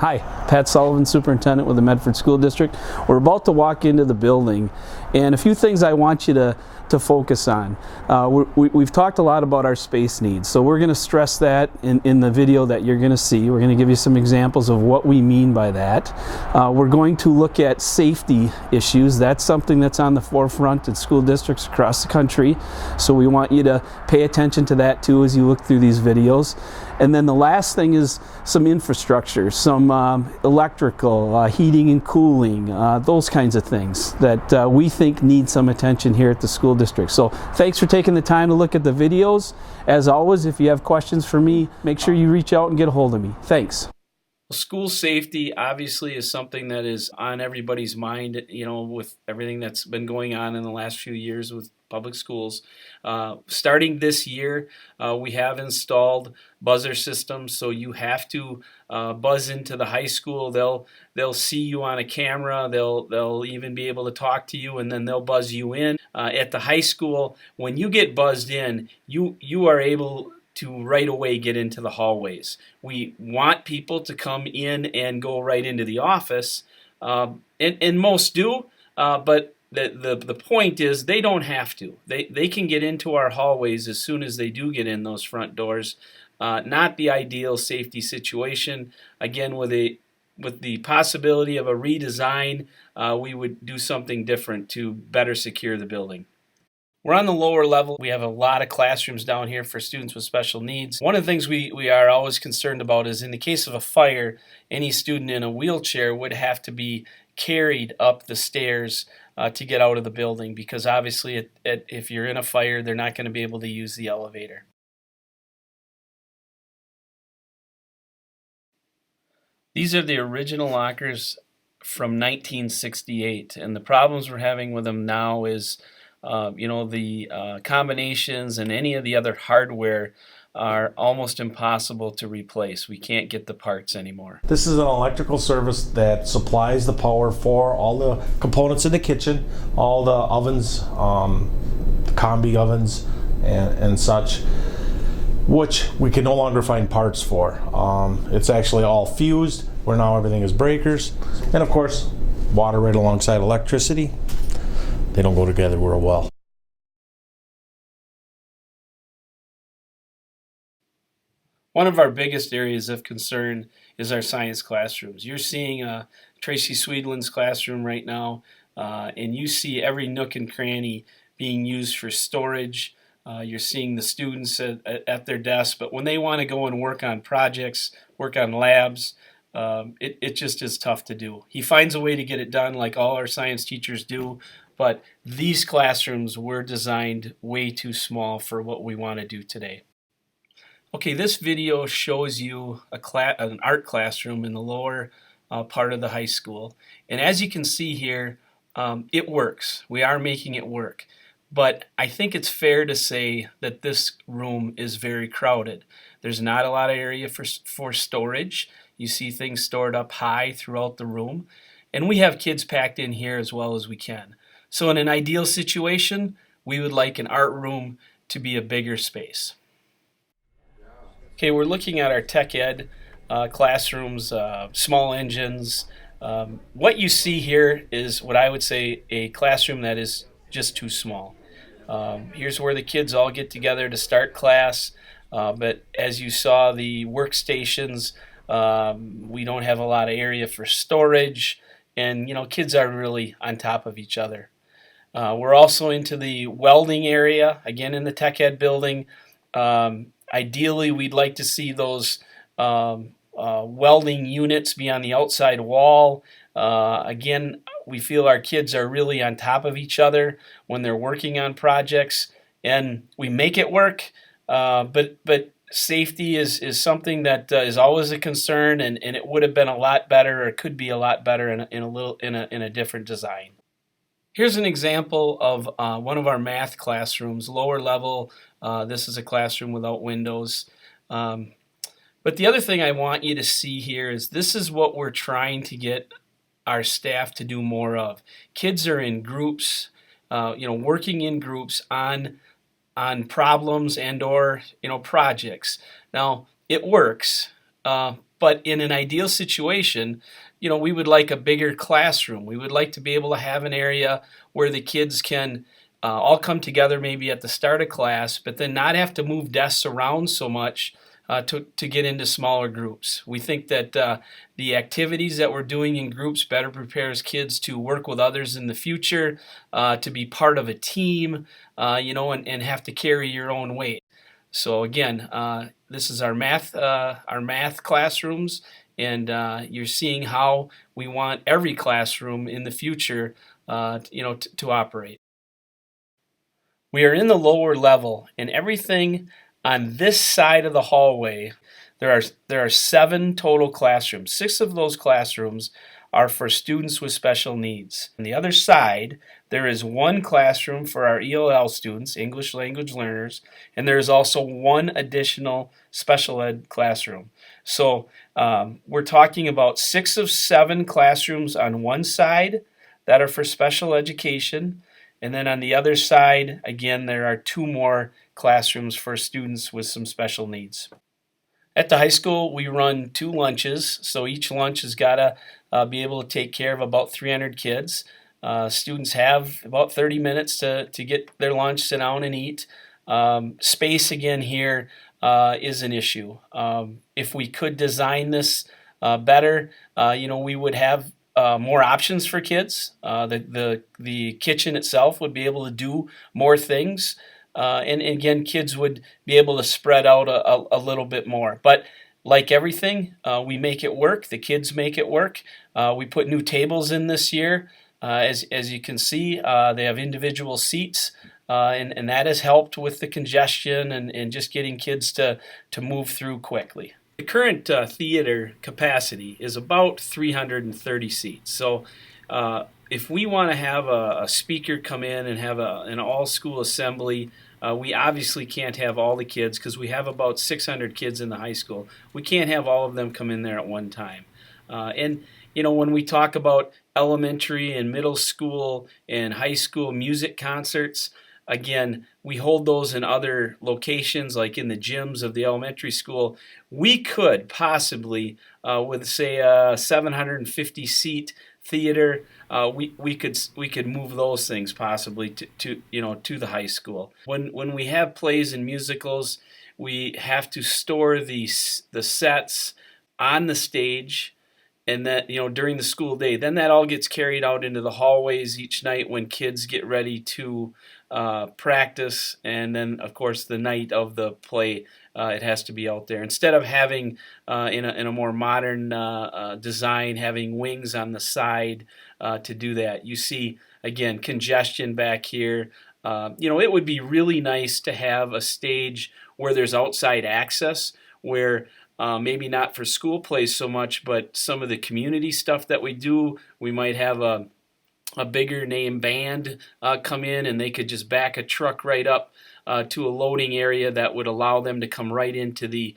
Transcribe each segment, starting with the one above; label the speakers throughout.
Speaker 1: Hi, Pat Sullivan, Superintendent with the Medford School District. We're about to walk into the building, and a few things I want you to focus on. We've talked a lot about our space needs, so we're going to stress that in the video that you're going to see. We're going to give you some examples of what we mean by that. We're going to look at safety issues. That's something that's on the forefront in school districts across the country, so we want you to pay attention to that too as you look through these videos. And then the last thing is some infrastructure, some electrical, heating and cooling, those kinds of things that we think need some attention here at the school district. So thanks for taking the time to look at the videos. As always, if you have questions for me, make sure you reach out and get a hold of me. Thanks.
Speaker 2: School safety obviously is something that is on everybody's mind, with everything that's been going on in the last few years with public schools. Starting this year, we have installed buzzer systems, so you have to buzz into the high school. They'll see you on a camera. They'll even be able to talk to you, and then they'll buzz you in. At the high school, when you get buzzed in, you are able to right away get into the hallways. We want people to come in and go right into the office, and most do, but the point is they don't have to. They can get into our hallways as soon as they do get in those front doors. Not the ideal safety situation. Again, with the possibility of a redesign, we would do something different to better secure the building. We're on the lower level. We have a lot of classrooms down here for students with special needs. One of the things we are always concerned about is in the case of a fire, any student in a wheelchair would have to be carried up the stairs to get out of the building, because obviously if you're in a fire, they're not going to be able to use the elevator. These are the original lockers from 1968, and the problems we're having with them now is the combinations and any of the other hardware are almost impossible to replace. We can't get the parts anymore.
Speaker 3: This is an electrical service that supplies the power for all the components in the kitchen, all the ovens, the combi ovens and such, which we can no longer find parts for. It's actually all fused, where now everything is breakers, and of course water right alongside electricity. They don't go together real well.
Speaker 2: One of our biggest areas of concern is our science classrooms. You're seeing Tracy Swedlin's classroom right now, and you see every nook and cranny being used for storage. You're seeing the students at their desks, but when they want to go and work on projects, work on labs, it just is tough to do. He finds a way to get it done like all our science teachers do, but these classrooms were designed way too small for what we want to do today. Okay, this video shows you an art classroom in the lower part of the high school. And as you can see here, it works. We are making it work. But I think it's fair to say that this room is very crowded. There's not a lot of area for storage. You see things stored up high throughout the room. And we have kids packed in here as well as we can. So in an ideal situation, we would like an art room to be a bigger space. Okay, we're looking at our tech ed classrooms, small engines. What you see here is what I would say a classroom that is just too small. Here's where the kids all get together to start class, but as you saw, the workstations, we don't have a lot of area for storage, and kids are really on top of each other. We're also into the welding area, again in the tech ed building. Ideally, we'd like to see those welding units be on the outside wall. Again, we feel our kids are really on top of each other when they're working on projects, and we make it work, but safety is something that is always a concern, and it would have been a lot better, or could be a lot better in a different design. Here's an example of one of our math classrooms, lower level. This is a classroom without windows. But the other thing I want you to see here is this is what we're trying to get our staff to do more of. Kids are in groups, working in groups on problems and or projects. Now, it works. But in an ideal situation, we would like a bigger classroom. We would like to be able to have an area where the kids can all come together maybe at the start of class, but then not have to move desks around so much to get into smaller groups. We think that the activities that we're doing in groups better prepares kids to work with others in the future, to be part of a team, and have to carry your own weight. So again, this is our math classrooms, and you're seeing how we want every classroom in the future, to operate. We are in the lower level, and everything on this side of the hallway, there are 7 total classrooms. 6 of those classrooms are for students with special needs. On the other side, there is 1 classroom for our ELL students, English language learners, and there is also 1 additional special ed classroom. So we're talking about 6 of 7 classrooms on one side that are for special education, and then on the other side, again, there are 2 more classrooms for students with some special needs. At the high school, we run 2 lunches, so each lunch has got to be able to take care of about 300 kids. Students have about 30 minutes to get their lunch, sit down and eat. Space again here is an issue. If we could design this better, we would have more options for kids. The kitchen itself would be able to do more things. And again, kids would be able to spread out a little bit more. But like everything, we make it work. The kids make it work. We put new tables in this year. As you can see, they have individual seats, and that has helped with the congestion and just getting kids to move through quickly. The current theater capacity is about 330 seats. So if we want to have a speaker come in and have an all-school assembly, we obviously can't have all the kids because we have about 600 kids in the high school. We can't have all of them come in there at one time. And when we talk about elementary and middle school and high school music concerts, again, we hold those in other locations, like in the gyms of the elementary school. We could possibly, with say a 750-seat theater, we could move those things possibly to the high school. When we have plays and musicals, we have to store the sets on the stage, and that during the school day. Then that all gets carried out into the hallways each night when kids get ready to practice, and then of course the night of the play it has to be out there. Instead of having in a more modern design, having wings on the side to do that. You see again congestion back here. It would be really nice to have a stage where there's outside access, where maybe not for school plays so much, but some of the community stuff that we do, we might have a bigger name band come in, and they could just back a truck right up to a loading area that would allow them to come right into the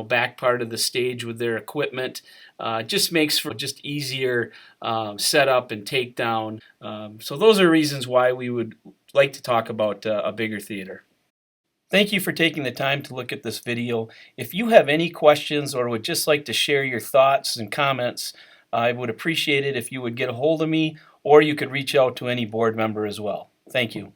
Speaker 2: back part of the stage with their equipment. Just makes for just easier setup and takedown. So those are reasons why we would like to talk about a bigger theater. Thank you for taking the time to look at this video. If you have any questions or would just like to share your thoughts and comments, I would appreciate it if you would get a hold of me, or you could reach out to any board member as well. Thank you.